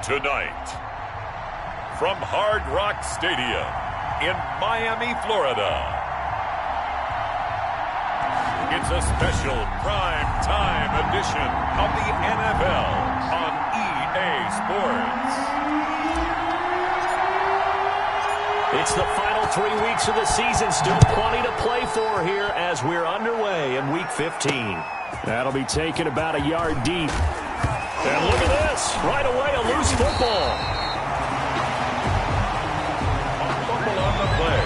Tonight, from Hard Rock Stadium in Miami, Florida, it's a special prime time edition of the NFL on EA Sports. It's the final 3 weeks of the season. Still plenty to play for here as we're underway in Week 15. That'll be taken about a yard deep. And look at this. Right away, a loose football. Fumble on the play.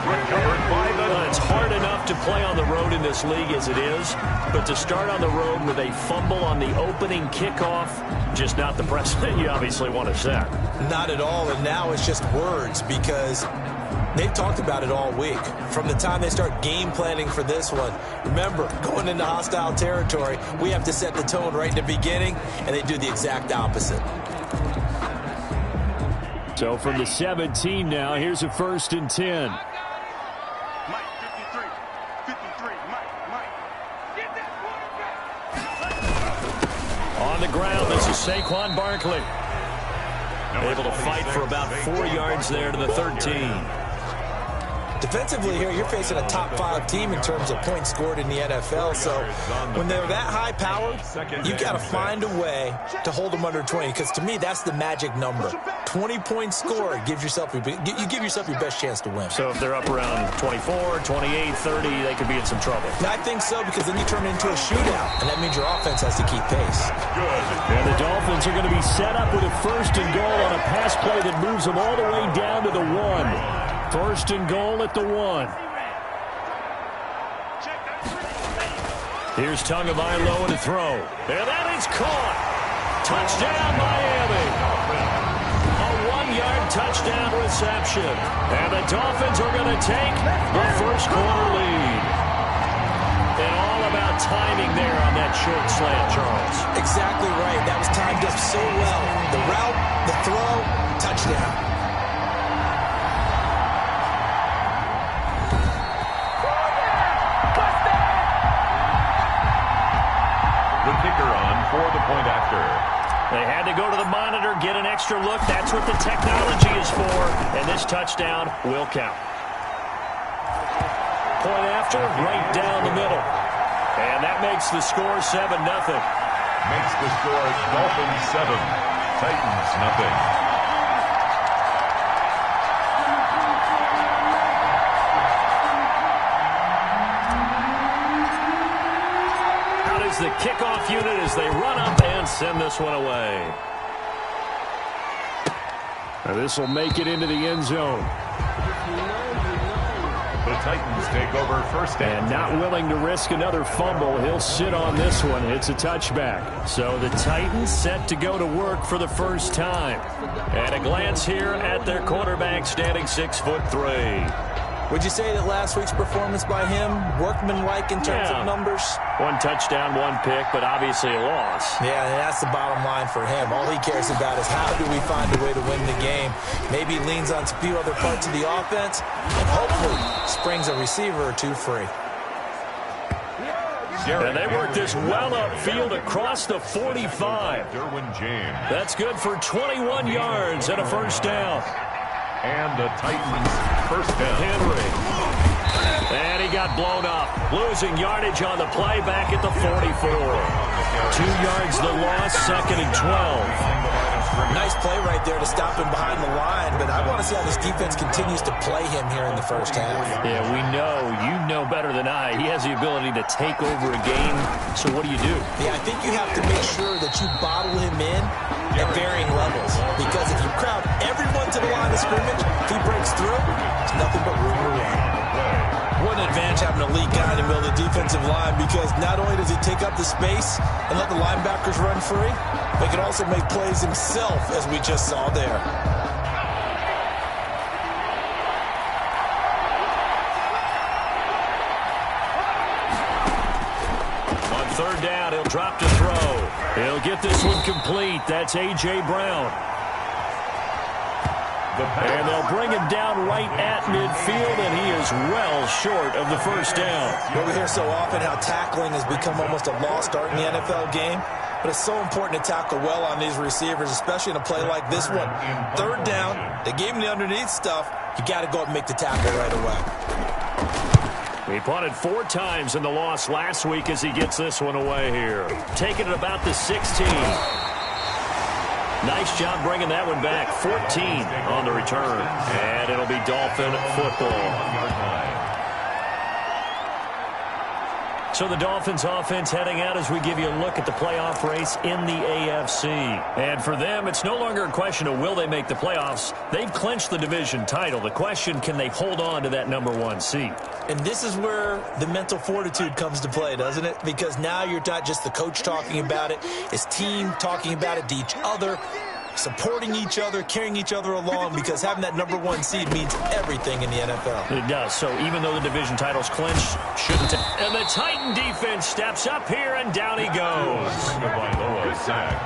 Recovered by the... It's hard enough to play on the road in this league as it is, but to start on the road with a fumble on the opening kickoff, just not the precedent you obviously want to set. Not at all, and now it's just words because they've talked about it all week. From the time they start game planning for this one, remember, going into hostile territory, we have to set the tone right in the beginning, and they do the exact opposite. So from the 17 now, here's a 1st and 10. Mike, 53, Mike. Get that quarterback. On the ground, this is Saquon Barkley. Able to fight for about 4 yards there to the 13. Defensively here, you're facing a top 5 team in terms of points scored in the NFL. So when they're that high powered, you've got to find a way to hold them under 20. Because to me, that's the magic number. 20 points scored gives yourself you give yourself your best chance to win. So if they're up around 24, 28, 30, they could be in some trouble. And I think so, because then you turn it into a shootout, and that means your offense has to keep pace. And the Dolphins are going to be set up with a 1st and goal on a pass play that moves them all the way down to the 1. 1st and goal at the 1. Here's Tagovailoa to throw. And that is caught. Touchdown, Miami. A 1-yard touchdown reception. And the Dolphins are going to take the first quarter lead. And all about timing there on that short slant, Charles. Exactly right. That was timed up so well. The route, the throw, touchdown. Kicker on for the point after. They had to go to the monitor, get an extra look. That's what the technology is for, and this touchdown will count. Point after, right down the middle. And that makes the score 7-0. Makes the score Dolphins 7, Titans nothing. The kickoff unit as they run up and send this one away. Now this will make it into the end zone. The Titans take over first and not willing to risk another fumble. He'll sit on this one. It's a touchback. So the Titans set to go to work for the first time. At a glance here at their quarterback, standing 6'3". Would you say that last week's performance by him, workmanlike in terms of numbers? 1 touchdown, 1 pick, but obviously a loss. Yeah, and that's the bottom line for him. All he cares about is how do we find a way to win the game. Maybe he leans on a few other parts of the offense and hopefully springs a receiver or two free. And they work this well upfield across the 45. That's good for 21 yards and a first down. And the Titans first down. Henry. And he got blown up. Losing yardage on the play back at the 44. 2 yards the loss, 2nd and 12. Nice play right there to stop him behind the line, but I want to see how this defense continues to play him here in the first half. Yeah, we know. You know better than I. He has the ability to take over a game, so what do you do? Yeah, I think you have to make sure that you bottle him in at varying levels, because if you crowd everyone to the line of scrimmage, if he breaks through, it's nothing but room to run. What an advantage having an elite guy in the middle of the defensive line, because not only does he take up the space and let the linebackers run free, but he can also make plays himself, as we just saw there. On 3rd down, he'll drop to throw. He'll get this one complete. That's A.J. Brown. And they'll bring him down right at midfield, and he is well short of the first down. Well, we hear so often how tackling has become almost a lost art in the NFL game. but it's so important to tackle well on these receivers, especially in a play like this one. Third down, they gave him the underneath stuff. You got to go up and make the tackle right away. He punted 4 times in the loss last week as he gets this one away here. Taking it about the 16. Nice job bringing that one back. 14 on the return. And it'll be Dolphin football. So the Dolphins offense heading out as we give you a look at the playoff race in the AFC. And for them, it's no longer a question of will they make the playoffs. They've clinched the division title. The question, can they hold on to that #1 seed? And this is where the mental fortitude comes to play, doesn't it? Because now you're not just the coach talking about it, it's team talking about it to each other, supporting each other, carrying each other along, because having that #1 seed means everything in the NFL. It does. So even though the division title's clinched, shouldn't it? And the Titan defense steps up here, and down he goes.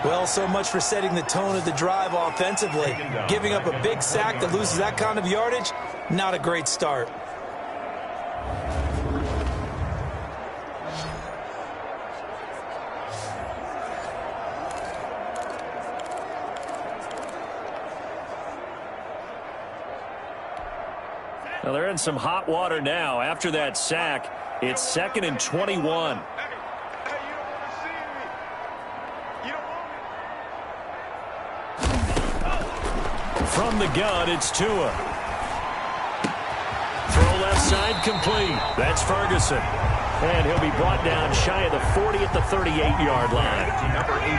Well, so much for setting the tone of the drive offensively. Giving up a big sack that loses that kind of yardage, not a great start. Well, they're in some hot water now. After that sack, it's 2nd and 21. From the gun, it's Tua. Throw left side complete. That's Ferguson. And he'll be brought down shy of the 40 at the 38-yard line.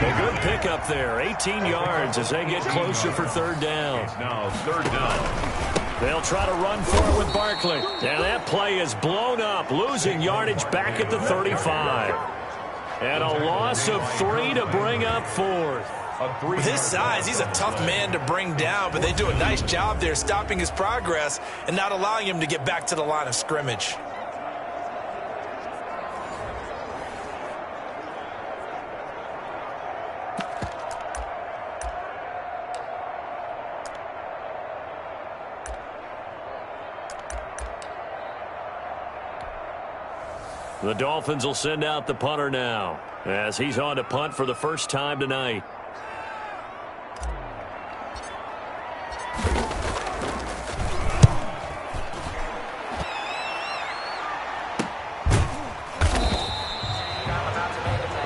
A good pickup there. 18 yards as they get closer for 3rd down. Now 3rd down. They'll try to run for it with Barkley. And that play is blown up, losing yardage back at the 35. And a loss of 3 to bring up 4th. With his size, he's a tough man to bring down, but they do a nice job there stopping his progress and not allowing him to get back to the line of scrimmage. The Dolphins will send out the punter now as he's on to punt for the first time tonight.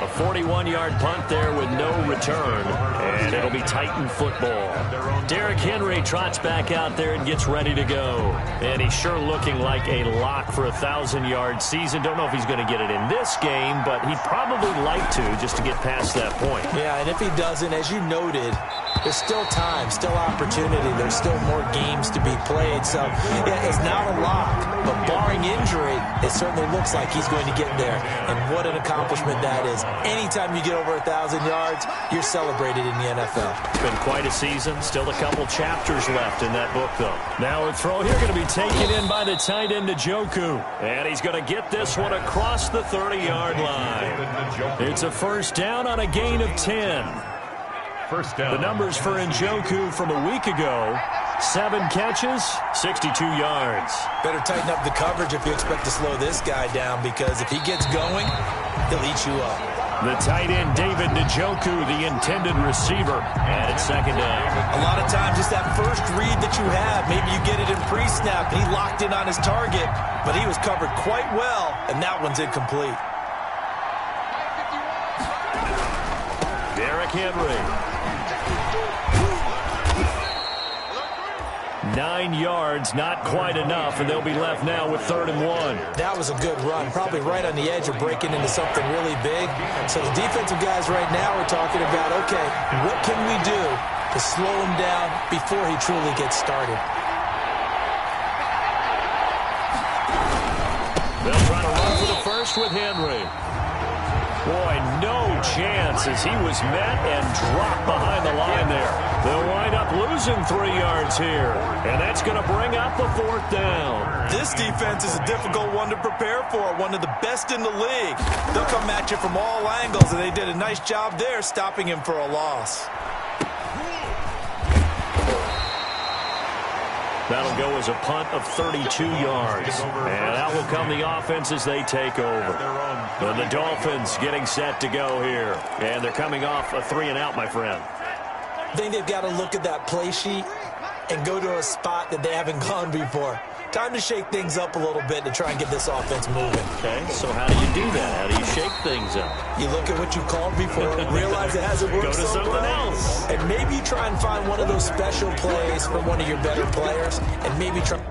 A 41-yard punt there with no return, and it'll be Titan football. Derrick Henry trots back out there and gets ready to go. And he's sure looking like a lock for a 1,000-yard season. Don't know if he's going to get it in this game, but he'd probably like to just to get past that point. Yeah, and if he doesn't, as you noted, there's still time, still opportunity. There's still more games to be played. So, yeah, it's not a lock, but barring injury, it certainly looks like he's going to get there. And what an accomplishment that is. Anytime you get over 1,000 yards, you're celebrated in the NFL. It's been quite a season. Still a couple chapters left in that book, though. Now a throw here going to be taken in by the tight end, Njoku. And he's going to get this one across the 30-yard line. It's a 1st down on a gain of 10. 1st down. The numbers for Njoku from a week ago: 7 catches, 62 yards. Better tighten up the coverage if you expect to slow this guy down, because if he gets going, he'll eat you up. The tight end, David Njoku, the intended receiver, and it's 2nd down. A lot of times it's that first read that you have. Maybe you get it in pre-snap, and he locked in on his target, but he was covered quite well, and that one's incomplete. Derrick Henry. 9 yards, not quite enough, and they'll be left now with 3rd and 1. That was a good run, probably right on the edge of breaking into something really big. So the defensive guys right now are talking about, okay, what can we do to slow him down before he truly gets started? They'll try to run for the first with Henry. Boy, no chance as he was met and dropped behind the line there. They'll wind up losing 3 yards here, and that's going to bring up the 4th down. This defense is a difficult one to prepare for, one of the best in the league. They'll come at you from all angles, and they did a nice job there stopping him for a loss. That'll go as a punt of 32 yards. And out will come the offense as they take over. And the Dolphins getting set to go here. And they're coming off a 3-and-out, my friend. I think they've got to look at that play sheet and go to a spot that they haven't gone before. Time to shake things up a little bit to try and get this offense moving. Okay, so how do you do that? How do you shake things up? You look at what you called before, realize it hasn't worked Go to so something well, else. and maybe you try and find one of those special plays from one of your better players, and maybe try...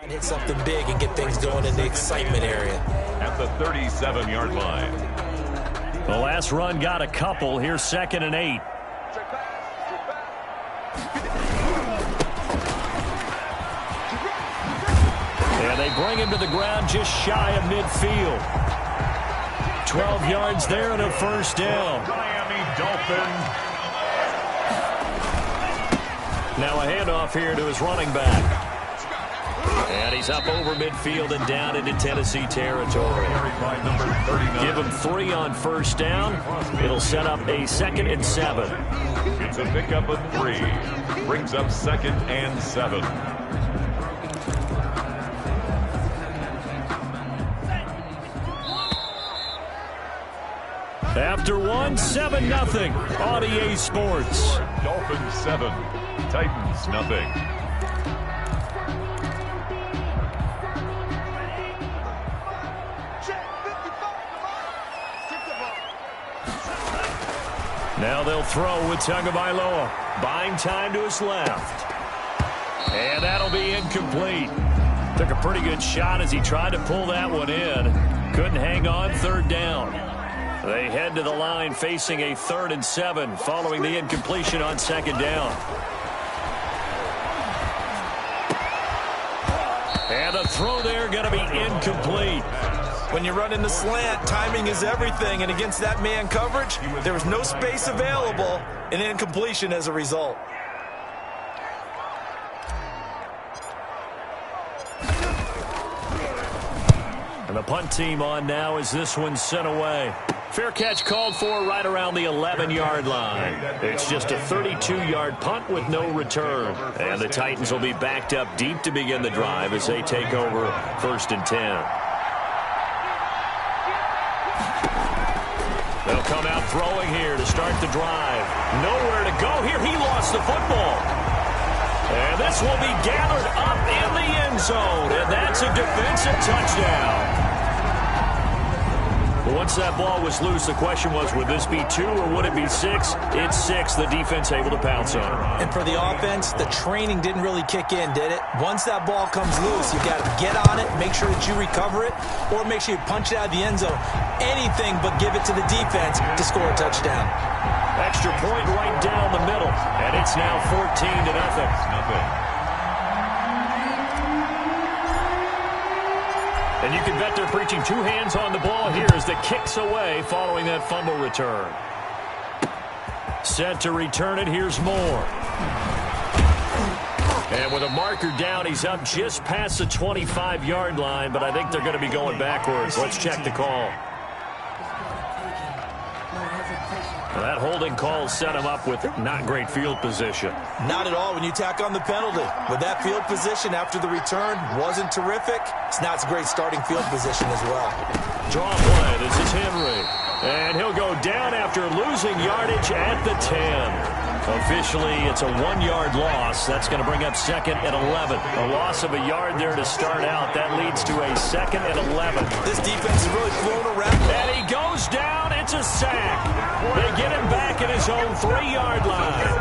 hit something big and get things going in the excitement area. At the 37-yard line. The last run got a couple. Here's 2nd and 8. And they bring him to the ground just shy of midfield. 12 yards there and a first down. Miami Dolphins. Now a handoff here to his running back. And he's up over midfield and down into Tennessee territory. Give him 3 on first down. It'll set up a 2nd and 7. It's a pickup of 3. Brings up 2nd and 7. After 1, 7-0 on EA Sports. Dolphins 7. Titans nothing. Now they'll throw with Tagovailoa. Buying time to his left. And that'll be incomplete. Took a pretty good shot as he tried to pull that one in. Couldn't hang on, 3rd down. They head to the line facing a 3rd and 7 following the incompletion on 2nd down. And the throw there going to be incomplete. When you're running the slant, timing is everything, and against that man coverage, there was no space available, and incompletion as a result. And the punt team on now as this one's sent away. Fair catch called for right around the 11-yard line. It's just a 32-yard punt with no return. And the Titans will be backed up deep to begin the drive as they take over 1st and 10. They'll come out throwing here to start the drive. Nowhere to go here. He lost the football. And this will be gathered up in the end zone. And that's a defensive touchdown. Once that ball was loose, the question was, would this be 2 or would it be 6? It's 6. The defense able to pounce on it. And for the offense, the training didn't really kick in, did it? Once that ball comes loose, you got to get on it, make sure that you recover it, or make sure you punch it out of the end zone. Anything but give it to the defense to score a touchdown. Extra point right down the middle, and it's now 14-0. And you can bet they're preaching 2 hands on the ball here as the kick's away following that fumble return. Set to return it, here's Moore. And with a marker down, he's up just past the 25-yard line, but I think they're going to be going backwards. Let's check the call. Well, that holding call set him up with not great field position. Not at all when you tack on the penalty. With that field position after the return wasn't terrific, it's not a great starting field position as well. Draw play. This is Henry. And he'll go down after losing yardage at the 10. Officially, it's a 1-yard loss. That's going to bring up 2nd and 11. A loss of a yard there to start out. That leads to a 2nd and 11. This defense is really flown around. And he goes down. It's a sack. They get him back at his own 3-yard line.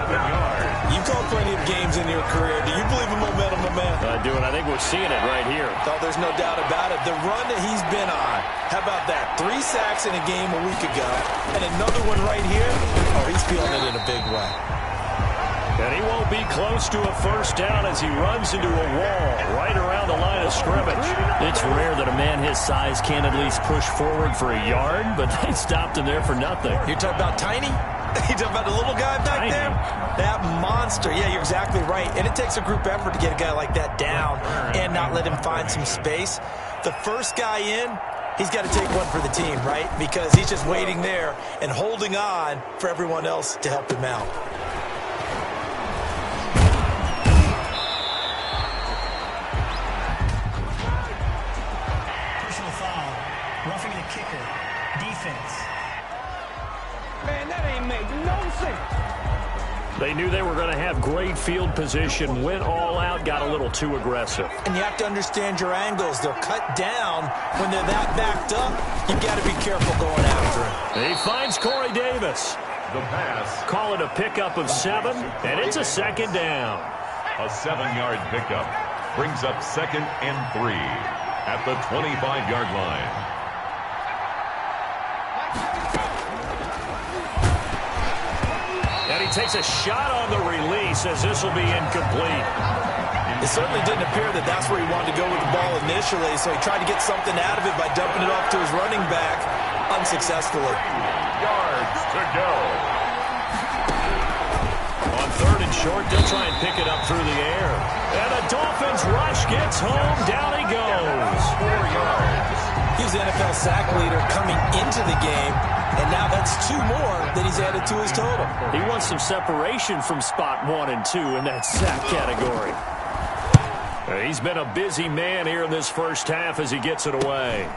You've called plenty of games in your career. Do you believe in momentum, my man? I do, and I think we're seeing it right here. Oh, there's no doubt about it. The run that he's been on. How about that? 3 sacks in a game a week ago, and another one right here. Oh, he's feeling it in a big way. And he won't be close to a first down as he runs into a wall right around the line of scrimmage. It's rare that a man his size can't at least push forward for a yard, but they stopped him there for nothing. You're talking about Tiny? You talking about the little guy back Tiny. there? That monster. Yeah, you're exactly right. And it takes a group effort to get a guy like that down and not let him find some space. The first guy in, he's got to take one for the team, right? Because he's just waiting there and holding on for everyone else to help him out. Personal foul. Roughing the kicker. Defense. Man, that ain't make no sense. They knew they were going to have great field position, went all out, got a little too aggressive. And you have to understand your angles. They're cut down when they're that backed up. You've got to be careful going after him. He finds Corey Davis. The pass. Call it a pickup of 7, and it's a second down. A 7-yard pickup brings up 2nd and 3 at the 25-yard line. And he takes a shot on the release as this will be incomplete. It certainly didn't appear that that's where he wanted to go with the ball initially, so he tried to get something out of it by dumping it off to his running back unsuccessfully. Yards to go. On 3rd and short, they'll try and pick it up through the air. And the Dolphins rush gets home. Down he goes. 4 yards. He was the NFL sack leader coming into the game, and now that's 2 more that he's added to his total. He wants some separation from spot 1 and 2 in that sack category. He's been a busy man here in this first half as he gets it away.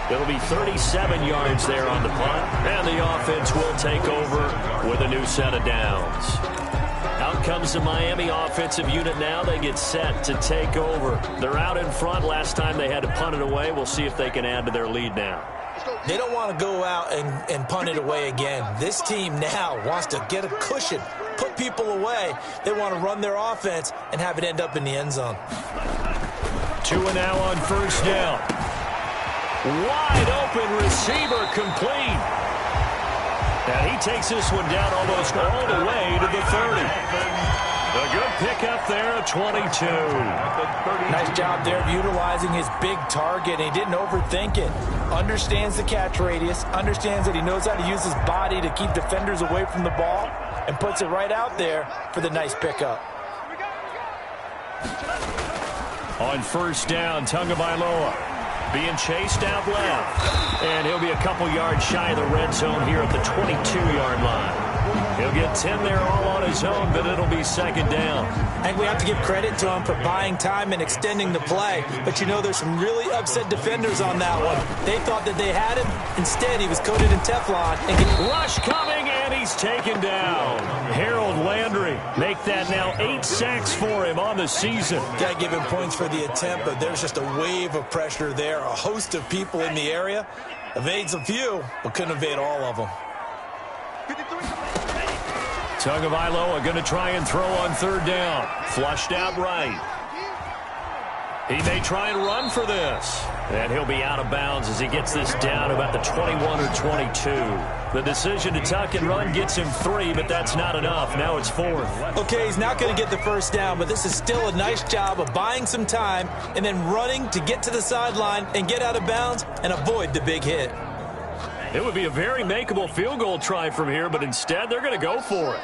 It'll be 37 yards there on the punt, and the offense will take over with a new set of downs. Out comes the Miami offensive unit now. They get set to take over. They're out in front. Last time they had to punt it away. We'll see if they can add to their lead now. They don't want to go out and punt it away again. This team now wants to get a cushion, put people away. They want to run their offense and have it end up in the end zone. 2 and now on first down. Wide open receiver complete. And he takes this one down almost all the way to the 30. A good pickup there at 22. Nice job there of utilizing his big target. He didn't overthink it. Understands the catch radius. Understands that he knows how to use his body to keep defenders away from the ball. And puts it right out there for the nice pickup. On first down, Tagovailoa being chased out left. And he'll be a couple yards shy of the red zone here at the 22-yard line. He'll get 10 there all on his own, but it'll be second down. I think we have to give credit to him for buying time and extending the play. But, you know, there's some really upset defenders on that one. They thought that they had him. Instead, he was coated in Teflon. And rush coming, and he's taken down. Harold Landry make that now 8 sacks for him on the season. Got to give him points for the attempt, but there's just a wave of pressure there. A host of people in the area. Evades a few, but couldn't evade all of them. Tagovailoa going to try and throw on third down. Flushed out right. He may try and run for this. And he'll be out of bounds as he gets this down about the 21 or 22. The decision to tuck and run gets him 3, but that's not enough. Now it's 4th. Okay, he's not going to get the first down, but this is still a nice job of buying some time and then running to get to the sideline and get out of bounds and avoid the big hit. It would be a very makeable field goal try from here, but instead they're going to go for it.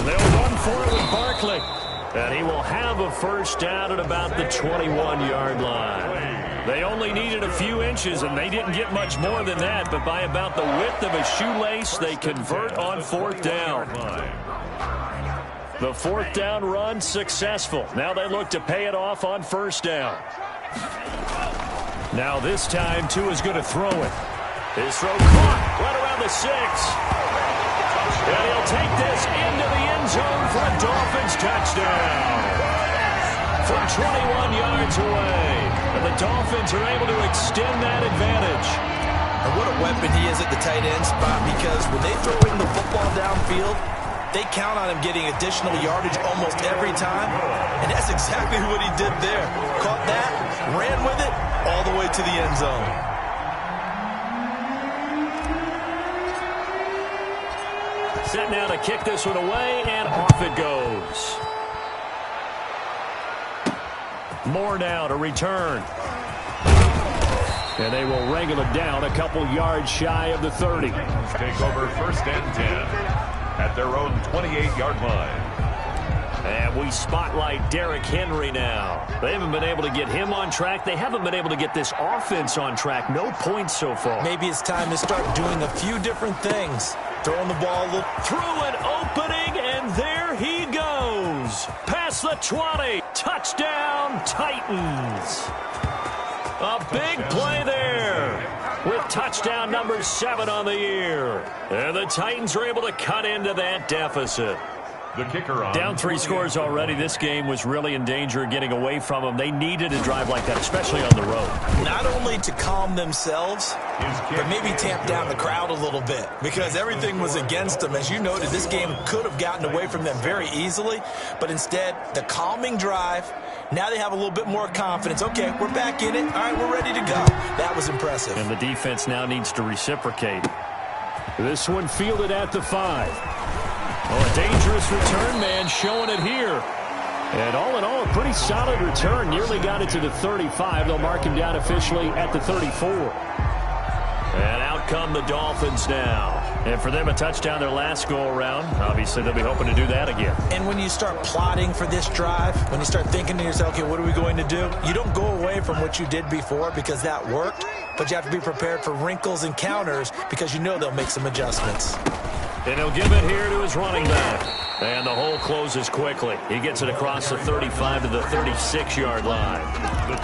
They'll run for it with Barkley. And he will have a first down at about the 21-yard line. They only needed a few inches, and they didn't get much more than that. But by about the width of a shoelace, they convert on fourth down. The fourth down run successful. Now they look to pay it off on first down. Now this time, Tua's going to throw it. His throw caught right around the 6. And he'll take this into the end zone for a Dolphins touchdown. From 21 yards away. And the Dolphins are able to extend that advantage. And what a weapon he is at the tight end spot, because when they throw him the football downfield, They count on him getting additional yardage almost every time, and that's exactly what he did there. Caught that, ran with it, all the way to the end zone. Set now to kick this one away, and off it goes. More now to return. And they will wrangle it down a couple yards shy of the 30. Take over 1st and 10 at their own 28-yard line. And we spotlight Derrick Henry now. They haven't been able to get him on track. They haven't been able to get this offense on track. No points so far. Maybe it's time to start doing a few different things. Throwing the ball a little. Through an opening, and there he goes. Past the 20. Touchdown, Titans. A big play there with touchdown number 7 on the year. And the Titans are able to cut into that deficit. The kicker on down 3 scores already. This game was really in danger of getting away from them. They needed a drive like that, especially on the road. Not only to calm themselves, but maybe tamp down the crowd a little bit because everything was against them. As you noted, this game could have gotten away from them very easily, but instead, the calming drive, now they have a little bit more confidence. Okay, we're back in it. All right, we're ready to go. That was impressive. And the defense now needs to reciprocate. This one fielded at the 5. Oh, a dangerous return man showing it here. And all in all, a pretty solid return. Nearly got it to the 35. They'll mark him down officially at the 34. And out come the Dolphins now. And for them, a touchdown their last go-around. Obviously, they'll be hoping to do that again. And when you start plotting for this drive, when you start thinking to yourself, okay, what are we going to do? You don't go away from what you did before because that worked. But you have to be prepared for wrinkles and counters because you know they'll make some adjustments. And he'll give it here to his running back. And the hole closes quickly. He gets it across the 35 to the 36-yard line. The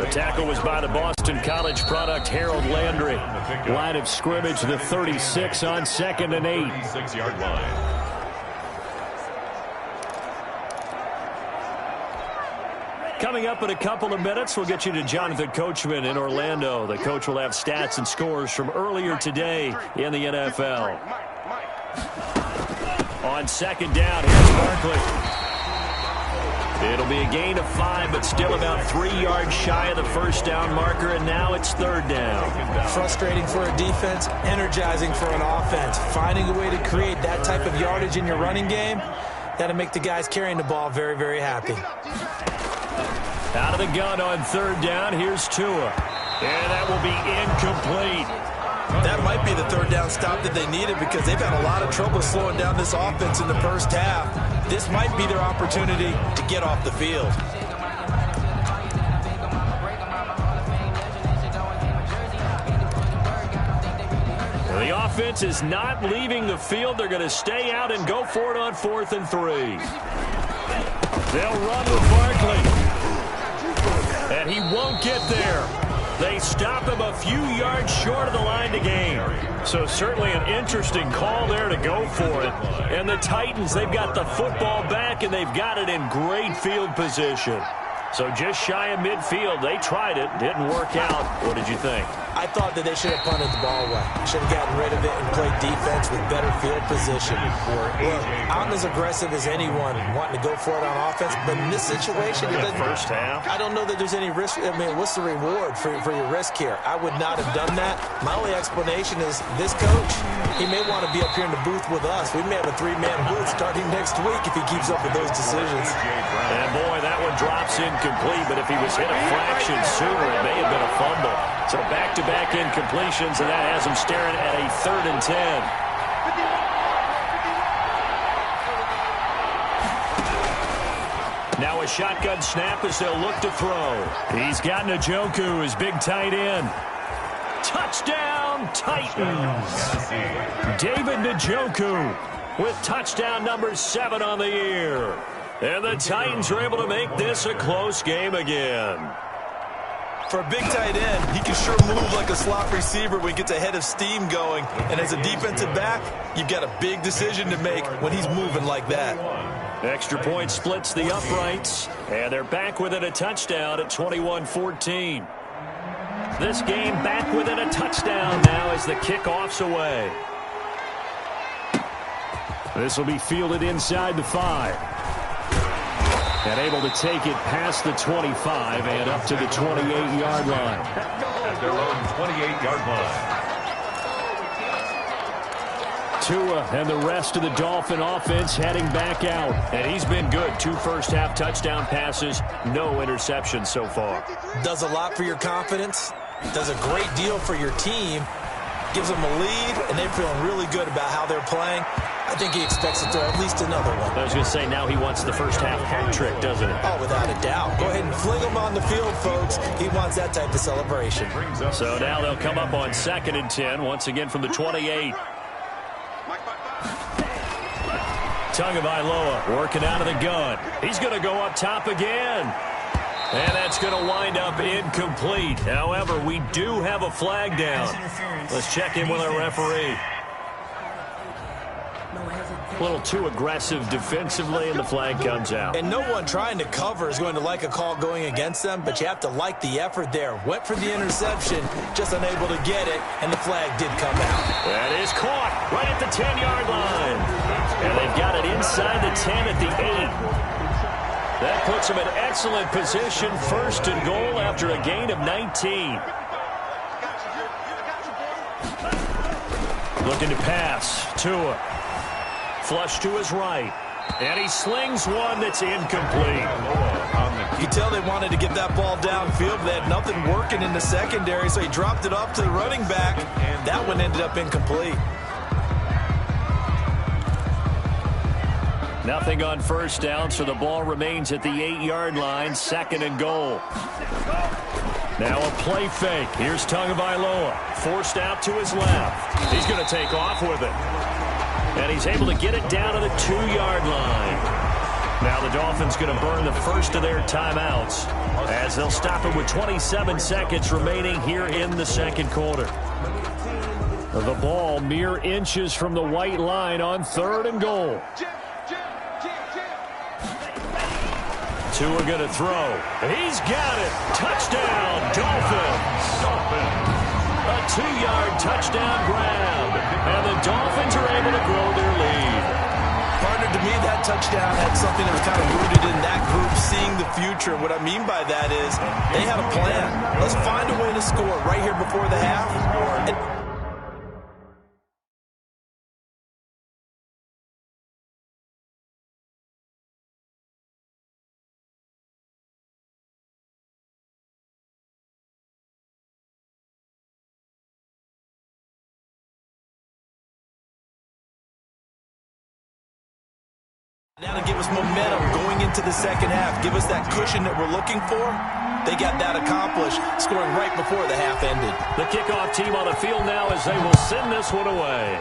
tackle was by the Boston College product, Harold Landry. Line of scrimmage, the 36 on 2nd and 8. 36-yard line. Coming up in a couple of minutes, we'll get you to Jonathan Coachman in Orlando. The coach will have stats and scores from earlier today in the NFL. On 2nd down, here's Barkley. It'll be a gain of 5, but still about 3 yards shy of the 1st down marker, and now it's 3rd down. Frustrating for a defense, energizing for an offense. Finding a way to create that type of yardage in your running game, that'll make the guys carrying the ball very, very happy. Out of the gun on 3rd down, here's Tua. And that will be incomplete. That might be the 3rd down stop that they needed because they've had a lot of trouble slowing down this offense in the first half. This might be their opportunity to get off the field. The offense is not leaving the field. They're going to stay out and go for it on 4th and 3. They'll run with Barkley. And he won't get there. They stop him a few yards short of the line to gain. So certainly an interesting call there to go for it. And the Titans, they've got the football back, and they've got it in great field position. So just shy of midfield. They tried it. Didn't work out. What did you think? I thought that they should have punted the ball away. Should have gotten rid of it and played defense with better field position. Look, I'm as aggressive as anyone wanting to go for it on offense, but in this situation, it doesn't. First half. I don't know that there's any risk. I mean, what's the reward for your risk here? I would not have done that. My only explanation is this coach, he may want to be up here in the booth with us. We may have a 3-man booth starting next week if he keeps up with those decisions. And boy, that one drops incomplete, but if he was hit a fraction sooner, it may have been a fumble. So back-to-back incompletions, and that has him staring at a 3rd and 10. Now a shotgun snap as they'll look to throw. He's got Njoku, his big tight end. Touchdown, Titans. David Njoku with touchdown number 7 on the year. And the Titans are able to make this a close game again. For a big tight end, he can sure move like a slot receiver when he gets a head of steam going. And as a defensive back, you've got a big decision to make when he's moving like that. Extra point splits the uprights, and they're back within a touchdown at 21-14. This game back within a touchdown now as the kickoff's away. This will be fielded inside the 5. And able to take it past the 25 and up to the 28-yard line. At their own 28-yard line. Tua and the rest of the Dolphin offense heading back out. And he's been good. 2 first-half touchdown passes, no interceptions so far. Does a lot for your confidence. Does a great deal for your team. Gives them a lead, and they're feeling really good about how they're playing. I think he expects to throw at least another one. I was going to say, now he wants the first-half hat trick, doesn't he? Oh, without a doubt. Go ahead and fling him on the field, folks. He wants that type of celebration. So now they'll come up on 2nd and 10, once again from the 28. Tagovailoa working out of the gun. He's going to go up top again. And that's going to wind up incomplete. However, we do have a flag down. Let's check in with our referee. A little too aggressive defensively, and the flag comes out. And no one trying to cover is going to like a call going against them, but you have to like the effort there. Went for the interception, just unable to get it, and the flag did come out. That is caught right at the 10-yard line. And they've got it inside the 10 at the 8. That puts them in excellent position, 1st and goal after a gain of 19. Looking to pass. Tua. Flush to his right. And he slings one that's incomplete. You can tell they wanted to get that ball downfield, but they had nothing working in the secondary, so he dropped it off to the running back. That one ended up incomplete. Nothing on 1st down, so the ball remains at the 8-yard line, 2nd and goal. Now a play fake. Here's Tagovailoa, forced out to his left. He's going to take off with it. And he's able to get it down to the 2-yard line. Now the Dolphins going to burn the first of their timeouts as they'll stop it with 27 seconds remaining here in the 2nd quarter. The ball mere inches from the white line on 3rd and goal. Tua going to throw. He's got it. Touchdown, Dolphins. A 2-yard touchdown grab. And the Dolphins are able to grow their lead. Partner, to me, that touchdown had something that was kind of rooted in that group seeing the future. What I mean by that is they had a plan. Let's find a way to score right here before the half. Now to give us momentum going into the 2nd half. Give us that cushion that we're looking for. They got that accomplished, scoring right before the half ended. The kickoff team on the field now as they will send this one away.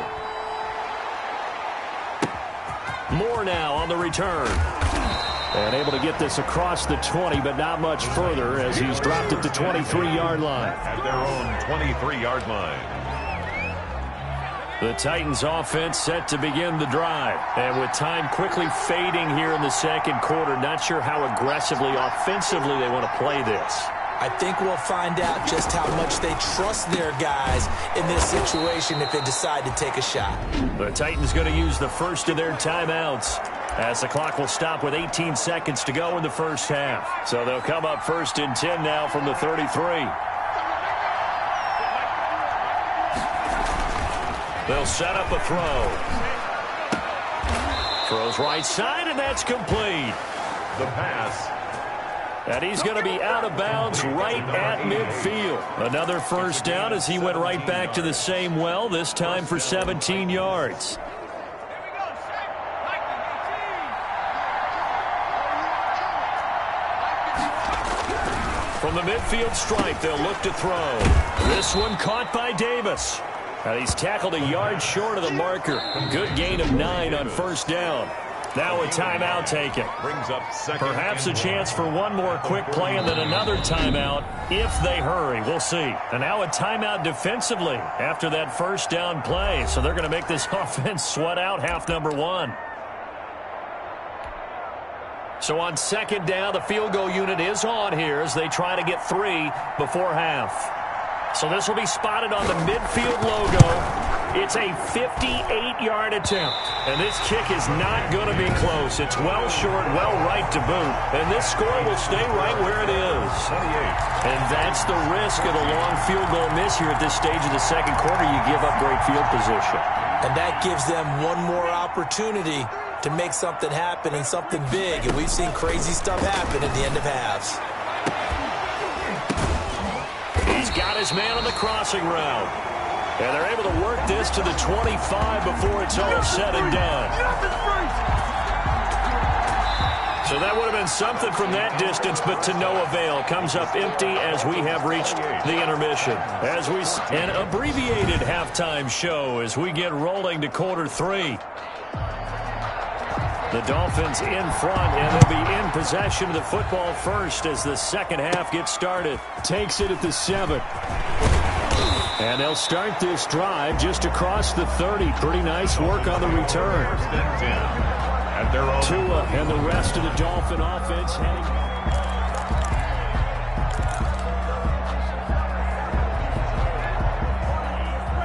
Moore now on the return. And able to get this across the 20, but not much further as he's dropped it to 23-yard line. At their own 23-yard line. The Titans offense set to begin the drive. And with time quickly fading here in the 2nd quarter, not sure how aggressively, offensively they want to play this. I think we'll find out just how much they trust their guys in this situation if they decide to take a shot. The Titans going to use the first of their timeouts as the clock will stop with 18 seconds to go in the 1st half. So they'll come up 1st and 10 now from the 33. They'll set up a throw. Throws right side, and that's complete. The pass. And he's going to be out of bounds right at midfield. Another 1st down as he went right back to the same well, this time for 17 yards. From the midfield stripe, they'll look to throw. This one caught by Davis. And he's tackled a yard short of the marker. Good gain of 9 on 1st down. Now a timeout taken. Brings up 2nd. Perhaps a chance for one more quick play and then another timeout if they hurry. We'll see. And now a timeout defensively after that 1st down play. So they're going to make this offense sweat out half number 1. So on 2nd down, the field goal unit is on here as they try to get 3 before half. So this will be spotted on the midfield logo. It's a 58-yard attempt. And this kick is not going to be close. It's well short, well right to boot. And this score will stay right where it is. And that's the risk of the long field goal miss here at this stage of the second quarter. You give up great field position. And that gives them one more opportunity to make something happen and something big. And we've seen crazy stuff happen at the end of halves. He's got his man on the crossing route. And they're able to work this to the 25 before it's all said and done. So that would have been something from that distance, but to no avail. Comes up empty as we have reached the intermission. As we an abbreviated halftime show as we get rolling to quarter 3. The Dolphins in front, and they'll be in possession of the football first as the second half gets started. Takes it at the 7. And they'll start this drive just across the 30. Pretty nice work on the return. Tua and the rest of the Dolphin offense heading.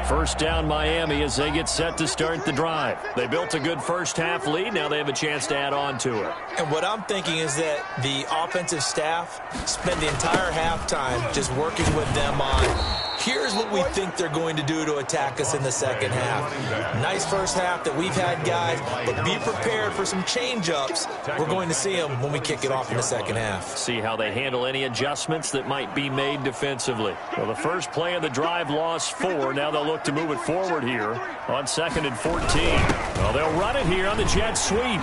First down Miami as they get set to start the drive. They built a good first half lead. Now they have a chance to add on to it. And what I'm thinking is that the offensive staff spend the entire halftime just working with them on here's what we think they're going to do to attack us in the second half. Nice first half that we've had, guys, but be prepared for some change-ups. We're going to see them when we kick it off in the second half. See how they handle any adjustments that might be made defensively. Well, the first play of the drive lost 4. Now they'll look to move it forward here on 2nd and 14. Well, they'll run it here on the jet sweep.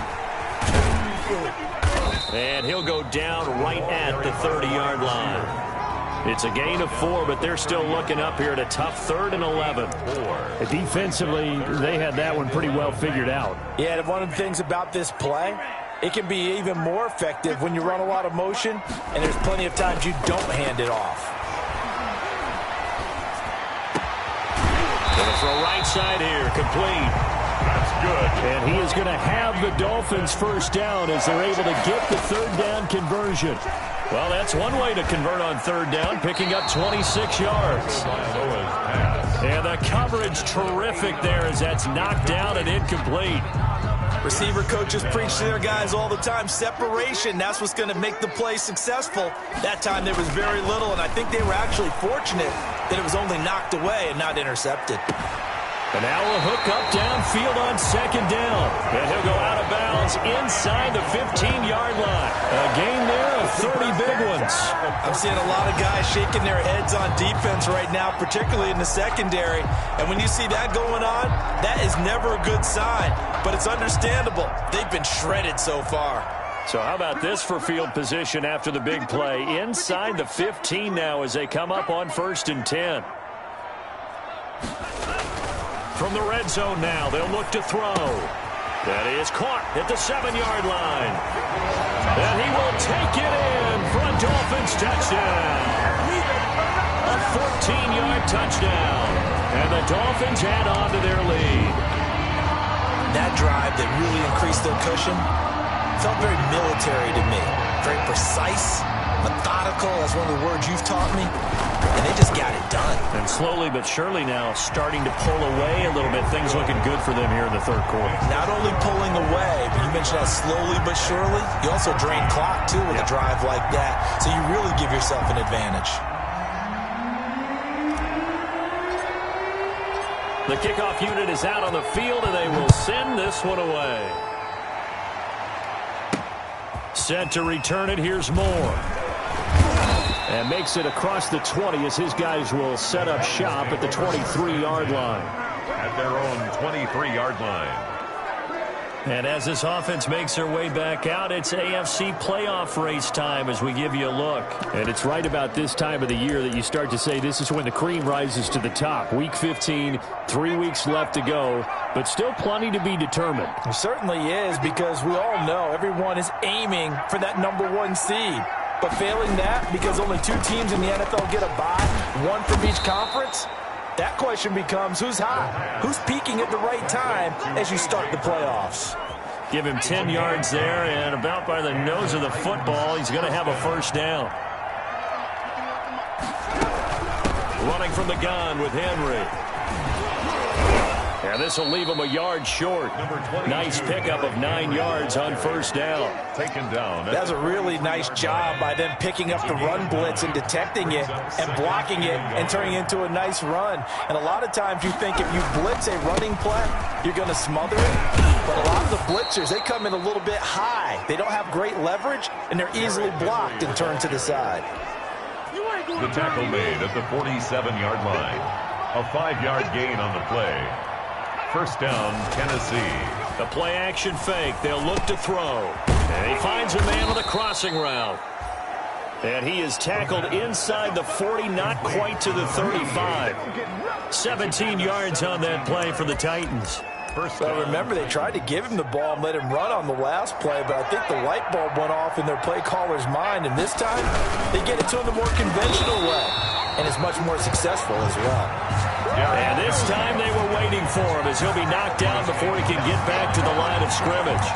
And he'll go down right at the 30-yard line. It's a gain of 4, but they're still looking up here at a tough 3rd and 11. Defensively, they had that one pretty well figured out. Yeah, and one of the things about this play, it can be even more effective when you run a lot of motion, and there's plenty of times you don't hand it off. Gonna throw right side here, complete. That's good. And he is going to have the Dolphins first down as they're able to get the 3rd down conversion. Well, that's one way to convert on 3rd down, picking up 26 yards. And the coverage terrific there as that's knocked down and incomplete. Receiver coaches preach to their guys all the time. Separation, that's what's going to make the play successful. That time there was very little, and I think they were actually fortunate that it was only knocked away and not intercepted. And now a hook up downfield on 2nd down. And he'll go out of bounds inside the 15-yard line. A gain there of 30 big ones. I'm seeing a lot of guys shaking their heads on defense right now, particularly in the secondary. And when you see that going on, that is never a good sign. But it's understandable. They've been shredded so far. So how about this for field position after the big play? Inside the 15 now as they come up on 1st and 10. From the red zone now, they'll look to throw. That is caught at the 7-yard line. And he will take it in for a Dolphins touchdown. A 14-yard touchdown. And the Dolphins add on to their lead. That drive that really increased their cushion felt very military to me. Very precise, methodical. That's one of the words you've taught me. And they just got it done. And slowly but surely now starting to pull away a little bit. Things looking good for them here in the 3rd quarter. Not only pulling away, but you mentioned that slowly but surely. You also drain clock, too, with a drive like that. So you really give yourself an advantage. The kickoff unit is out on the field, and they will send this one away. Set to return it. Here's Moore. And makes it across the 20 as his guys will set up shop at the 23-yard line. At their own 23-yard line. And as this offense makes their way back out, it's AFC playoff race time as we give you a look. And it's right about this time of the year that you start to say this is when the cream rises to the top. Week 15, 3 weeks left to go, but still plenty to be determined. It certainly is, because we all know everyone is aiming for that #1 seed. But failing that, because only 2 teams in the NFL get a bye, 1 from each conference, that question becomes who's hot? Who's peaking at the right time as you start the playoffs? Give him 10 yards there, and about by the nose of the football, he's going to have a first down. Running from the gun with Henry. And this will leave him a yard short. Nice pickup of 9 yards on first down. Taken down. That's a really nice job by them picking up the run blitz and detecting it and blocking it and turning it into a nice run. And a lot of times you think if you blitz a running play, you're going to smother it. But a lot of the blitzers, they come in a little bit high. They don't have great leverage, and they're easily blocked and turned to the side. The tackle made at the 47-yard line. A 5-yard gain on the play. First down, Tennessee. The play-action fake. They'll look to throw. And he finds a man with a crossing route. And he is tackled inside the 40, not quite to the 35. 17 yards on that play for the Titans. Well, remember, they tried to give him the ball and let him run on the last play, but I think the light bulb went off in their play caller's mind, and this time they get it to him the more conventional way, and it's much more successful as well. And this time they were waiting for him as he'll be knocked down before he can get back to the line of scrimmage.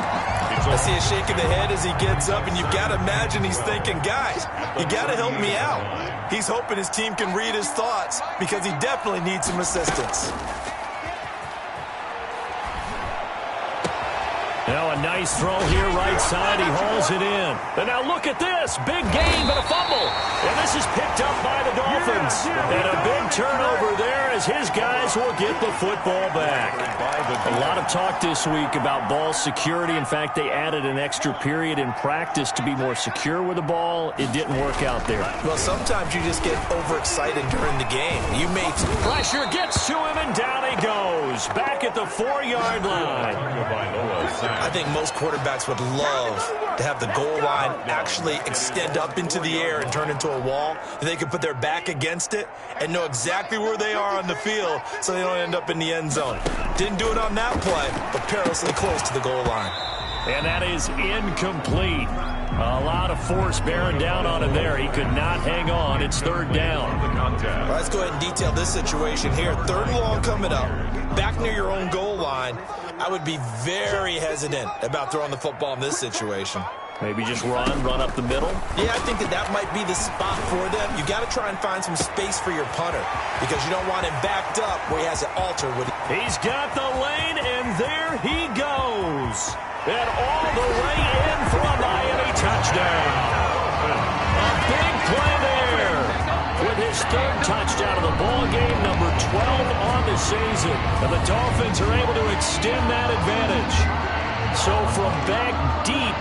I see a shake of the head as he gets up, and you've got to imagine he's thinking, guys, you got to help me out. He's hoping his team can read his thoughts because he definitely needs some assistance. Now a nice throw here right side. He hauls it in. And now look at this. Big gain, but a fumble. And this is picked up by the Dolphins. And a big turnover there as his guys will get the football back. A lot of talk this week about ball security. In fact, they added an extra period in practice to be more secure with the ball. It didn't work out there. Well, sometimes you just get overexcited during the game. You may Pressure gets to him, and down he goes. Back at the 4-yard line. I think most quarterbacks would love to have the goal line actually extend up into the air and turn into a wall. And they can put their back against it and know exactly where they are on the field so they don't end up in the end zone. Didn't do it on that play, but perilously close to the goal line. And that is incomplete. A lot of force bearing down on him there. He could not hang on. It's third down. Well, let's go ahead and detail this situation here. Third and long coming up. Back near your own goal line. I would be very hesitant about throwing the football in this situation. Maybe just run up the middle. Yeah, I think that might be the spot for them. You got to try and find some space for your punter because you don't want him backed up where he has to alter. He's got the lane, and there he goes. And all the way in for a Miami touchdown. A big play there with his third touchdown of the ball game, number 12 on the season. And the Dolphins are able to extend that advantage. So from back deep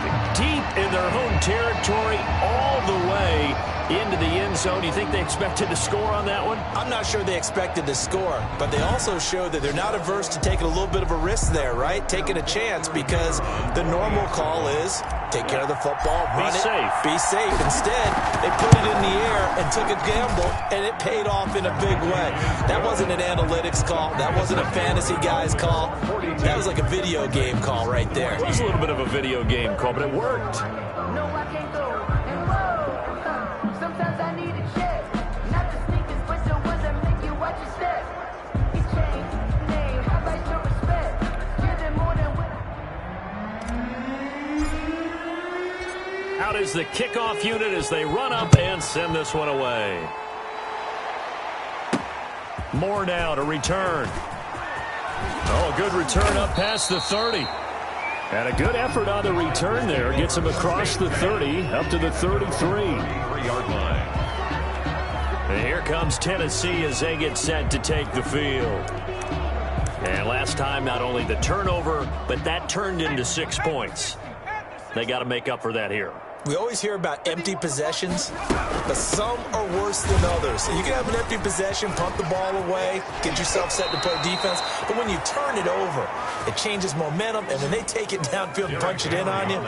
in their home territory all the way into the end zone, you think they expected to score on that one? I'm not sure they expected to score, but they also showed that they're not averse to taking a little bit of a risk there, right? Taking a chance because the normal call is take care of the football, run it, be safe. Instead, they put it in the air and took a gamble, and it paid off in a big way. That wasn't an analytics call. That wasn't a fantasy guy's call. That was like a video game call right there. It was a little bit of a video game call, but it worked. No, I can't go. And whoa, sometimes I need a check. Not the sneakers, but the ones that make you watch your step. You change, name, how about your respect? Give it more than Out is the kickoff unit as they run up and send this one away. More now to return. Oh, a good return up past the 30. And a good effort on the return there. Gets him across the 30, up to the 33. 3-yard line. And here comes Tennessee as they get set to take the field. And last time, not only the turnover, but that turned into 6 points. They got to make up for that here. We always hear about empty possessions, but some are worse than others. You can have an empty possession, pump the ball away, get yourself set to play defense, but when you turn it over, it changes momentum, and when they take it downfield and punch it in on you,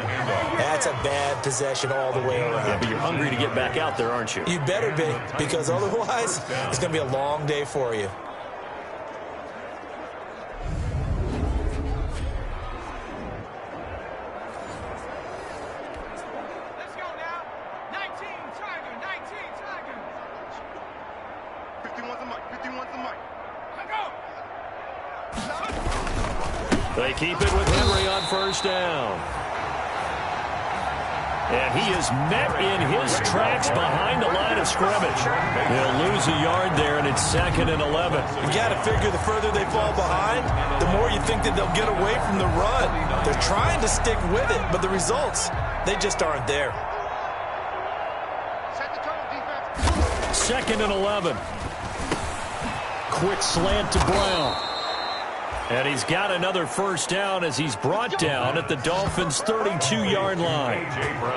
that's a bad possession all the way around. Yeah, but you're hungry to get back out there, aren't you? You better be, because otherwise, it's going to be a long day for you. They keep it with Henry on first down. And he is met in his tracks behind the line of scrimmage. They'll lose a yard there, and it's 2nd and 11. You got to figure the further they fall behind, the more you think that they'll get away from the run. They're trying to stick with it, but the results, they just aren't there. 2nd and 11. Quick slant to Brown. And he's got another first down as he's brought down at the Dolphins' 32-yard line.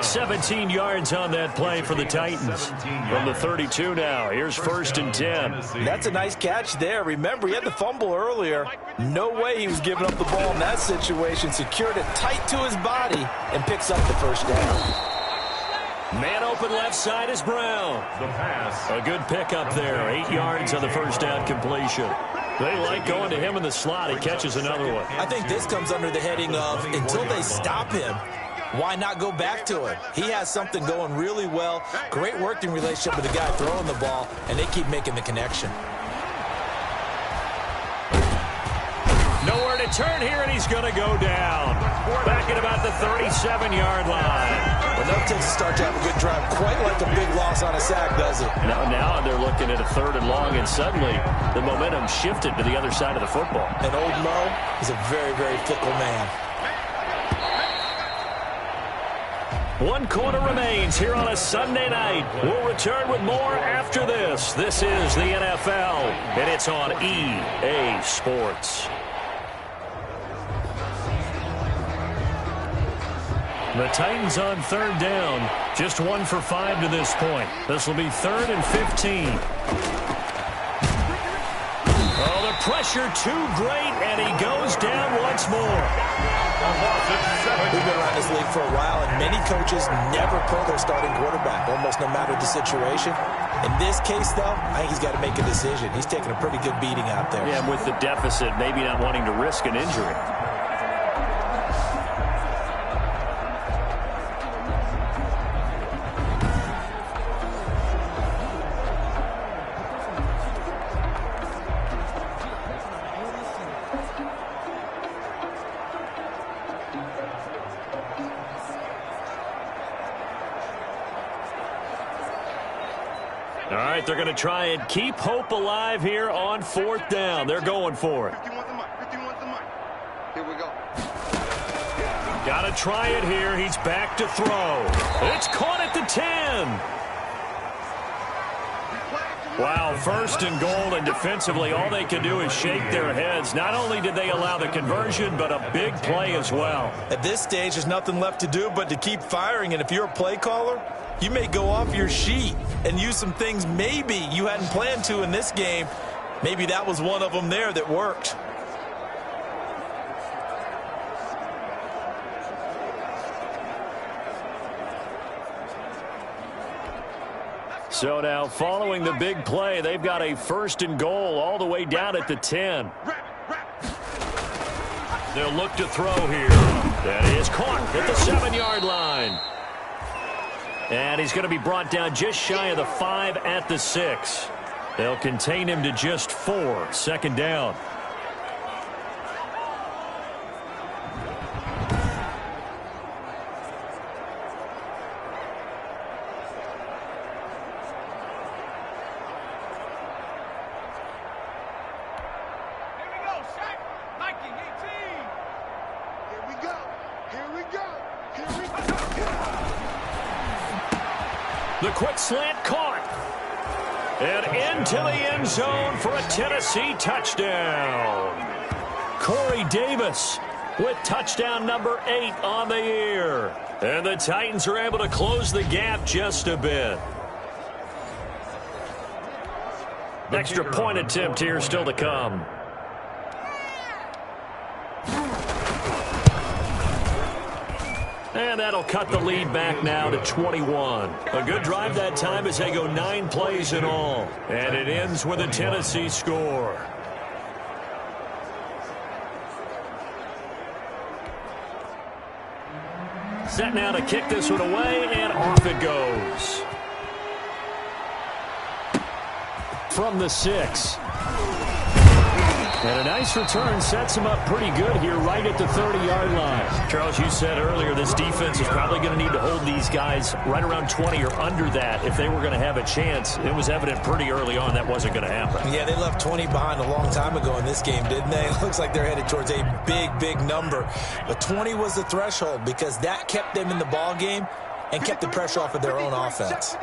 17 yards on that play for the Titans. From the 32 now, here's 1st and 10. That's a nice catch there. Remember, he had the fumble earlier. No way he was giving up the ball in that situation. Secured it tight to his body and picks up the first down. Man open left side is Brown. A good pickup there. 8 yards on the first down completion. They like going to him in the slot. He catches another one. I think this comes under the heading of until they stop him, why not go back to him? He has something going really well. Great working relationship with the guy throwing the ball, and they keep making the connection. Nowhere to turn here, and he's going to go down. Back at about the 37-yard line. Well, no takes to start to have a good drive. Quite like a big loss on a sack, does it? Now they're looking at a 3rd and long, and suddenly the momentum shifted to the other side of the football. And old Mo is a very, very fickle man. 1 quarter remains here on a Sunday night. We'll return with more after this. This is the NFL, and it's on EA Sports. The Titans on 3rd down. Just 1 for 5 to this point. This will be 3rd and 15. Oh, the pressure too great, and he goes down once more. We've been around this league for a while, and many coaches never pull their starting quarterback, almost no matter the situation. In this case, though, I think he's got to make a decision. He's taking a pretty good beating out there. Yeah, with the deficit, maybe not wanting to risk an injury. All right, they're going to try and keep hope alive here on 4th down. They're going for it. Here we go. Got to try it here. He's back to throw. It's caught at the 10. Wow, 1st and goal, and defensively all they can do is shake their heads. Not only did they allow the conversion, but a big play as well. At this stage, there's nothing left to do but to keep firing, and if you're a play caller, you may go off your sheet and use some things maybe you hadn't planned to in this game. Maybe that was one of them there that worked. So now, following the big play, they've got a 1st and goal all the way down at the 10. They'll look to throw here. That is caught at the 7-yard line. And he's going to be brought down just shy of the 5 at the 6. They'll contain him to just 4. 2nd down. The quick slant caught. And into the end zone for a Tennessee touchdown. Corey Davis with touchdown number 8 on the year. And the Titans are able to close the gap just a bit. Extra point attempt here still to come. And that'll cut the lead back now to 21. A good drive that time as they go 9 plays in all. And it ends with a Tennessee score. Set now to kick this one away, and off it goes. From the 6. And a nice return sets him up pretty good here right at the 30-yard line. Charles, you said earlier this defense is probably going to need to hold these guys right around 20 or under that if they were going to have a chance. It was evident pretty early on that wasn't going to happen. Yeah, they left 20 behind a long time ago in this game, didn't they? It looks like they're headed towards a big, big number. But 20 was the threshold because that kept them in the ball game and kept the pressure off of their own offense.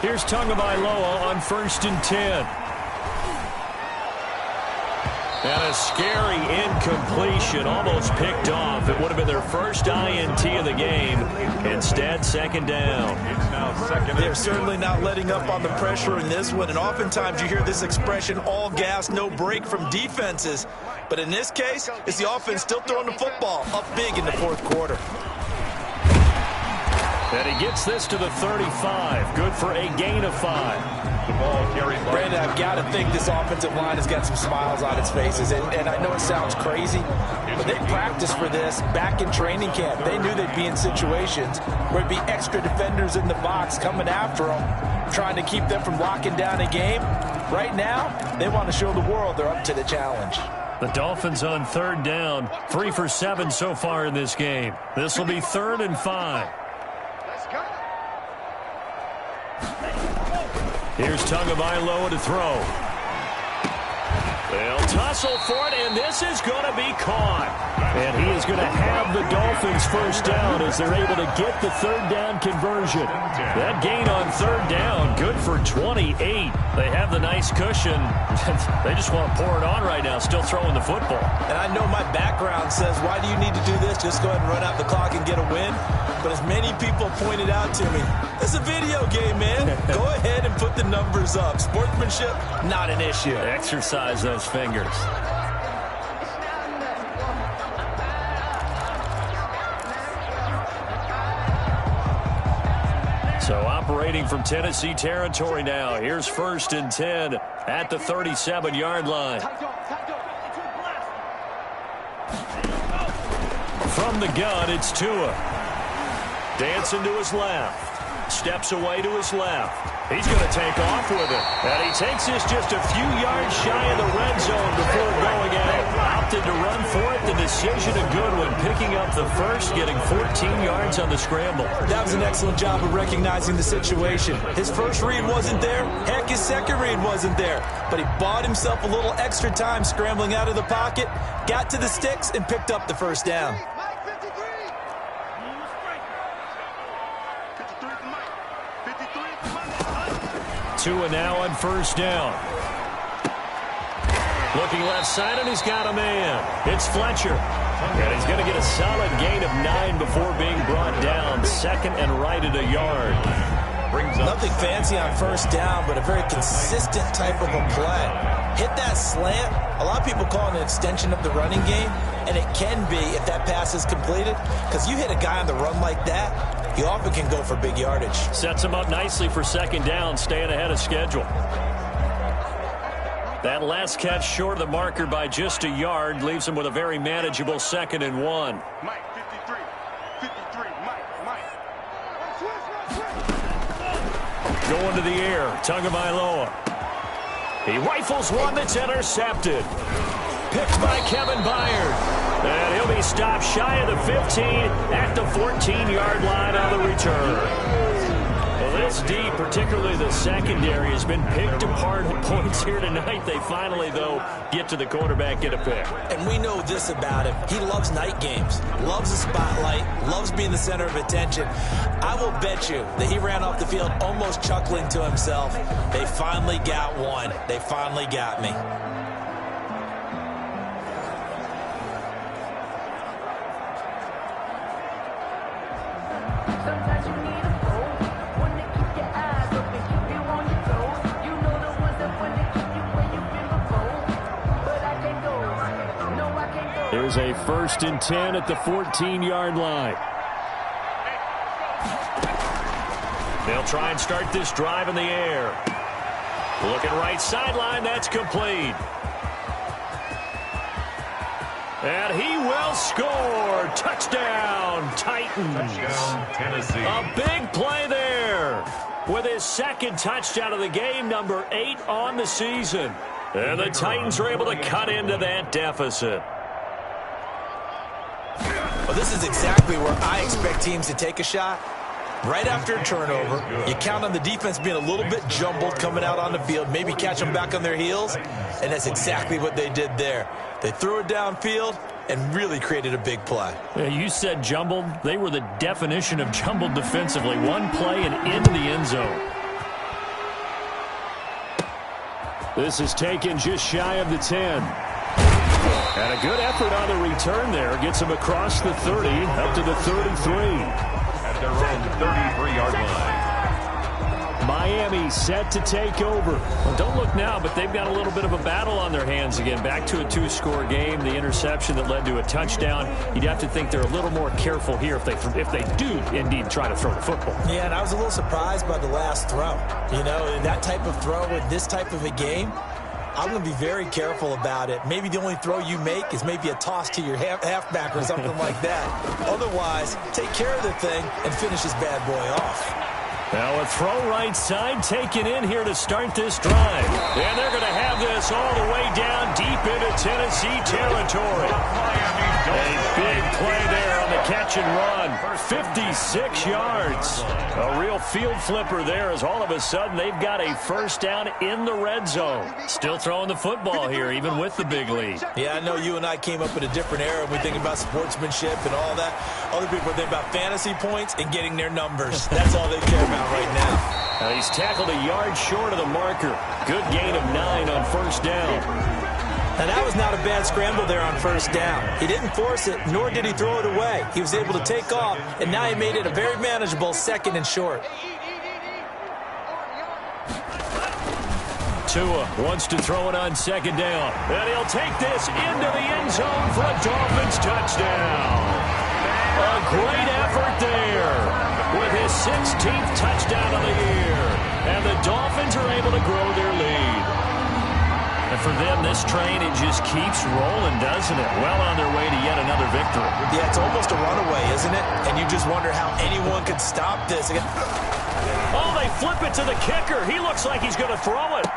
Here's Tagovailoa on 1st and 10. And a scary incompletion, almost picked off. It would have been their first INT of the game. Instead, 2nd down. They're certainly not letting up on the pressure in this one. And oftentimes you hear this expression, all gas, no break from defenses. But in this case, it's the offense still throwing the football up big in the 4th quarter. And he gets this to the 35. Good for a gain of 5. The ball carried by Brandon, I've got to think this offensive line has got some smiles on its faces. And I know it sounds crazy, but they practiced for this back in training camp. They knew they'd be in situations where it'd be extra defenders in the box coming after them, trying to keep them from locking down a game. Right now, they want to show the world they're up to the challenge. The Dolphins on 3rd down. 3 for 7 so far in this game. This will be 3rd and 5. Here's Tagovailoa to throw. They'll tussle for it, and this is going to be caught. And he is going to have the Dolphins first down as they're able to get the 3rd down conversion. That gain on 3rd down, good for 28. They have the nice cushion. They just want to pour it on right now, still throwing the football. And I know my background says, why do you need to do this? Just go ahead and run out the clock and get a win. But as many people pointed out to me, it's a video game, man. Go ahead and put the numbers up. Sportsmanship, not an issue. Exercise those fingers. So operating from Tennessee territory now. Here's 1st and 10 at the 37-yard line. From the gun, it's Tua. Dancing to his left. Steps away to his left. He's going to take off with it. And he takes this just a few yards shy of the red zone before going out. Opted to run for it. The decision a good one. Picking up the first, getting 14 yards on the scramble. That was an excellent job of recognizing the situation. His first read wasn't there. Heck, his second read wasn't there. But he bought himself a little extra time scrambling out of the pocket, got to the sticks, and picked up the first down. Tua now on 1st down. Looking left side, and he's got a man. It's Fletcher. And he's going to get a solid gain of 9 before being brought down. 2nd and right at a yard. Nothing fancy on 1st down, but a very consistent type of a play. Hit that slant. A lot of people call it an extension of the running game, and it can be if that pass is completed. Because you hit a guy on the run like that, you often can go for big yardage. Sets him up nicely for 2nd down, staying ahead of schedule. That last catch short of the marker by just a yard leaves him with a very manageable 2nd and 1. Mike, 53, Mike. Going to the air, Tagovailoa. He rifles one that's intercepted. Picked by Kevin Byard. And he'll be stopped shy of the 15 at the 14-yard line on the return. Well, this D, particularly the secondary, has been picked apart at points here tonight. They finally, though, get to the quarterback, get a pick. And we know this about him. He loves night games, loves the spotlight, loves being the center of attention. I will bet you that he ran off the field almost chuckling to himself. They finally got one. They finally got me. Sometimes you need a phone, one to keep your eyes open, keep you on your toes. You know the ones that want to keep you where you've been before. But I can't go, no I can't go. Here's a 1st and 10 at the 14-yard line. They'll try and start this drive in the air. Looking right sideline, that's complete. And he will score. Touchdown, Titans. Touchdown, Tennessee. A big play there with his 2nd touchdown of the game, number 8 on the season. And the Titans are able to cut into that deficit. Well, this is exactly where I expect teams to take a shot. Right after a turnover, you count on the defense being a little bit jumbled coming out on the field, maybe catch them back on their heels, and that's exactly what they did there. They threw it downfield and really created a big play. Yeah, you said jumbled. They were the definition of jumbled defensively. One play and into the end zone. This is taken just shy of the 10. And a good effort on the return there. Gets him across the 30, up to the 33. At their own 33-yard line. Miami set to take over. Well, don't look now, but they've got a little bit of a battle on their hands again. Back to a two-score game. The interception that led to a touchdown. You'd have to think they're a little more careful here if they do indeed try to throw the football. Yeah, and I was a little surprised by the last throw. You know, that type of throw in this type of a game, I'm going to be very careful about it. Maybe the only throw you make is maybe a toss to your halfback or something like that. Otherwise, take care of the thing and finish this bad boy off. Now a throw right side taken in here to start this drive. And they're going to have this all the way down deep into Tennessee territory. A big play there on the catch and run. 56 yards. A real field flipper there as all of a sudden they've got a first down in the red zone. Still throwing the football here even with the big lead. Yeah, I know you and I came up in a different era when we think about sportsmanship and all that. Other people think about fantasy points and getting their numbers. That's all they care about right now. He's tackled a yard short of the marker. Good gain of 9 on first down. Now, that was not a bad scramble there on first down. He didn't force it, nor did he throw it away. He was able to take off, and now he made it a very manageable second and short. Tua wants to throw it on second down. And he'll take this into the end zone for a Dolphins touchdown. A great effort there with his 16th touchdown of the year. And the Dolphins are able to grow their lead. And for them, this train, it just keeps rolling, doesn't it? Well on their way to yet another victory. Yeah, it's almost a runaway, isn't it? And you just wonder how anyone could stop this. Oh, they flip it to the kicker. He looks like he's going to throw it.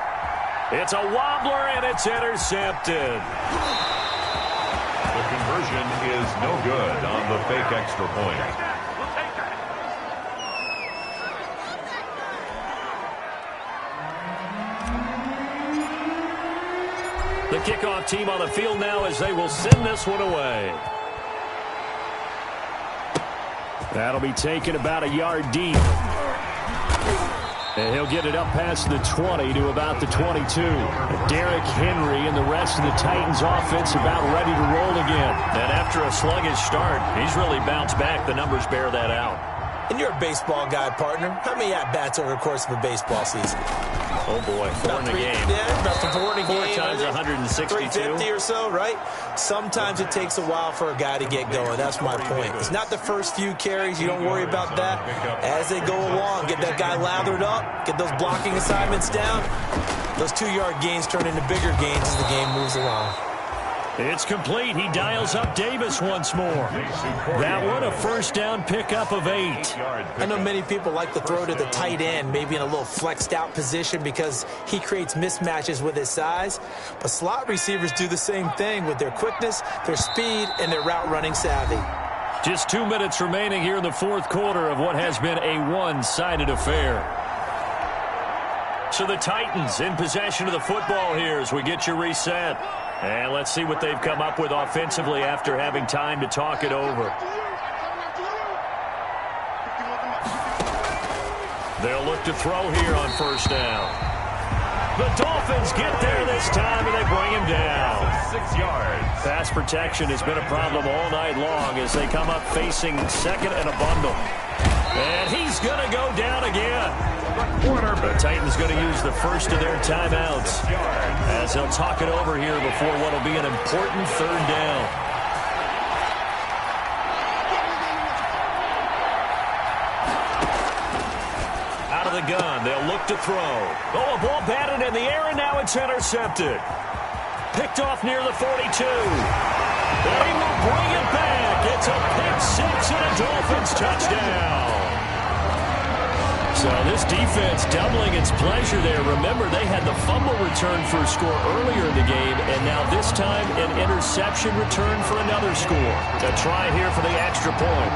It's a wobbler, and it's intercepted. The conversion is no good on the fake extra point. The kickoff team on the field now as they will send this one away. That'll be taken about a yard deep. And he'll get it up past the 20 to about the 22. Derrick Henry and the rest of the Titans offense about ready to roll again. And after a sluggish start, he's really bounced back. The numbers bear that out. And you're a baseball guy, partner. How many at-bats over the course of a baseball season? Oh, boy. 4 in a game. Yeah, about 4 in a game. 4 times 162. 350 or so, right? Sometimes it takes a while for a guy to get going. That's my point. It's not the first few carries. You don't worry about that. As they go along, get that guy lathered up, get those blocking assignments down. Those 2-yard gains turn into bigger gains as the game moves along. It's complete. He dials up Davis once more. That one, a first down pickup of 8. I know many people like to throw to the tight end, maybe in a little flexed out position because he creates mismatches with his size. But slot receivers do the same thing with their quickness, their speed, and their route running savvy. Just 2 minutes remaining here in the fourth quarter of what has been a one-sided affair. So the Titans in possession of the football here as we get you reset. And let's see what they've come up with offensively after having time to talk it over. They'll look to throw here on first down. The Dolphins get there this time, and they bring him down. 6 yards. Pass protection has been a problem all night long as they come up facing second and a bundle. And he's going to go down again. The Titans going to use the first of their timeouts as they'll talk it over here before what will be an important third down. Out of the gun, they'll look to throw. Oh, a ball batted in the air, and now it's intercepted. Picked off near the 42. They will bring it back. It's a pick six and a Dolphins touchdown. So this defense doubling its pleasure there. Remember, they had the fumble return for a score earlier in the game, and now this time an interception return for another score. A try here for the extra point.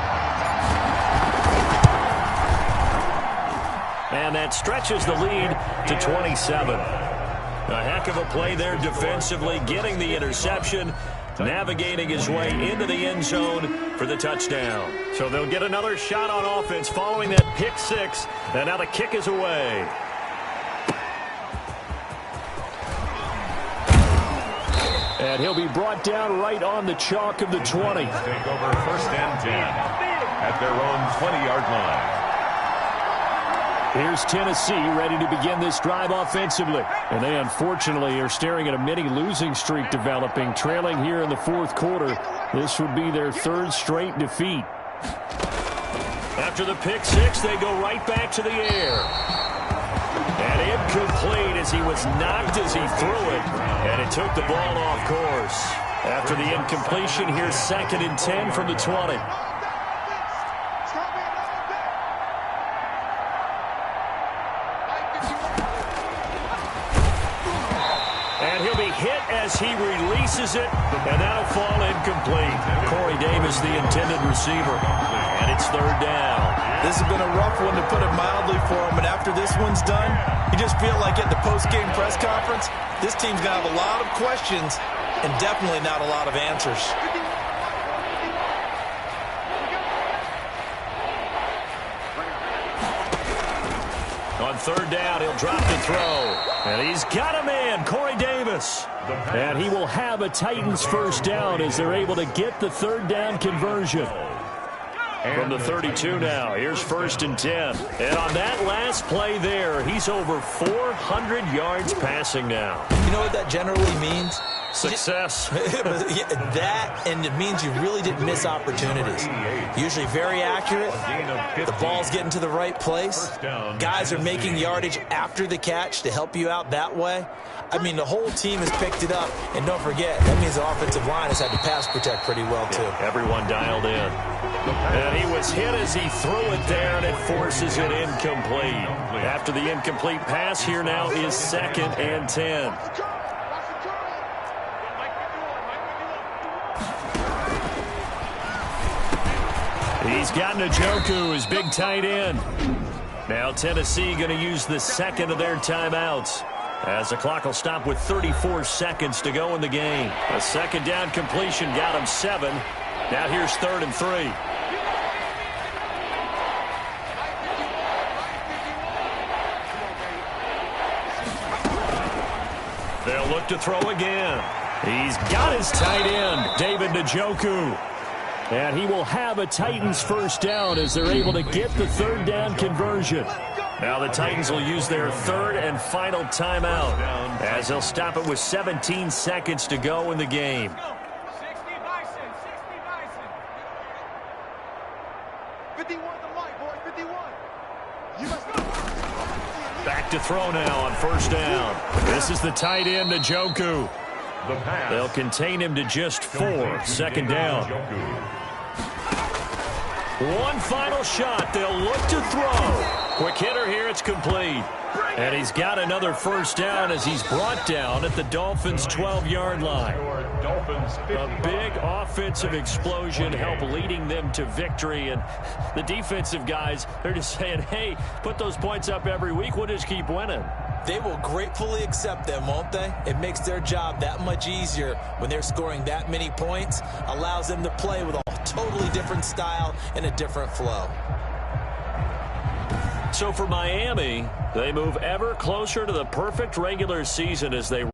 And that stretches the lead to 27. A heck of a play there defensively, getting the interception, navigating his way into the end zone for the touchdown. So they'll get another shot on offense following that pick six, and now the kick is away. And he'll be brought down right on the chalk of the 20. Take over 1st and 10 at their own 20-yard line. Here's Tennessee ready to begin this drive offensively. And they unfortunately are staring at a mini losing streak developing, trailing here in the fourth quarter. This would be their 3rd straight defeat. After the pick six, they go right back to the air. And incomplete as he was knocked as he threw it. And it took the ball off course. After the incompletion, here's 2nd and 10 from the 20. As he releases it, and that'll fall incomplete. Corey Davis, the intended receiver, and it's 3rd down. This has been a rough one, to put it mildly, for him, and after this one's done, you just feel like at the post-game press conference, this team's going to have a lot of questions and definitely not a lot of answers. On 3rd down, he'll drop the throw. And he's got a man, Corey Davis. And he will have a Titans 1st down as they're able to get the 3rd down conversion. From the 32 now, here's 1st and 10. And on that last play there, he's over 400 yards passing now. You know what that generally means? Success. That, and it means you really didn't miss opportunities. Usually very accurate. The ball's getting to the right place. Guys are making yardage after the catch to help you out that way. I mean, the whole team has picked it up. And don't forget, that means the offensive line has had to pass protect pretty well, too. Everyone dialed in. And he was hit as he threw it there, and it forces it incomplete. After the incomplete pass, here now is 2nd and 10. He's got Njoku, his big tight end. Now Tennessee going to use the 2nd of their timeouts, as the clock will stop with 34 seconds to go in the game. A 2nd down completion got him 7. Now here's 3rd and 3. They'll look to throw again. He's got his tight end, David Njoku. And he will have a Titans 1st down as they're able to get the 3rd down conversion. Now the Titans will use their 3rd and final timeout, as they'll stop it with 17 seconds to go in the game. Back to throw now on 1st down. This is the tight end, Njoku. They'll contain him to just 4. 2nd down. One final shot. They'll look to throw. Quick hitter here. It's complete. And he's got another 1st down as he's brought down at the Dolphins' 12-yard line. A big offensive explosion helped leading them to victory. And the defensive guys, they're just saying, hey, put those points up every week. We'll just keep winning. They will gratefully accept them, won't they? It makes their job that much easier when they're scoring that many points. Allows them to play with a totally different style and a different flow. So for Miami, they move ever closer to the perfect regular season as they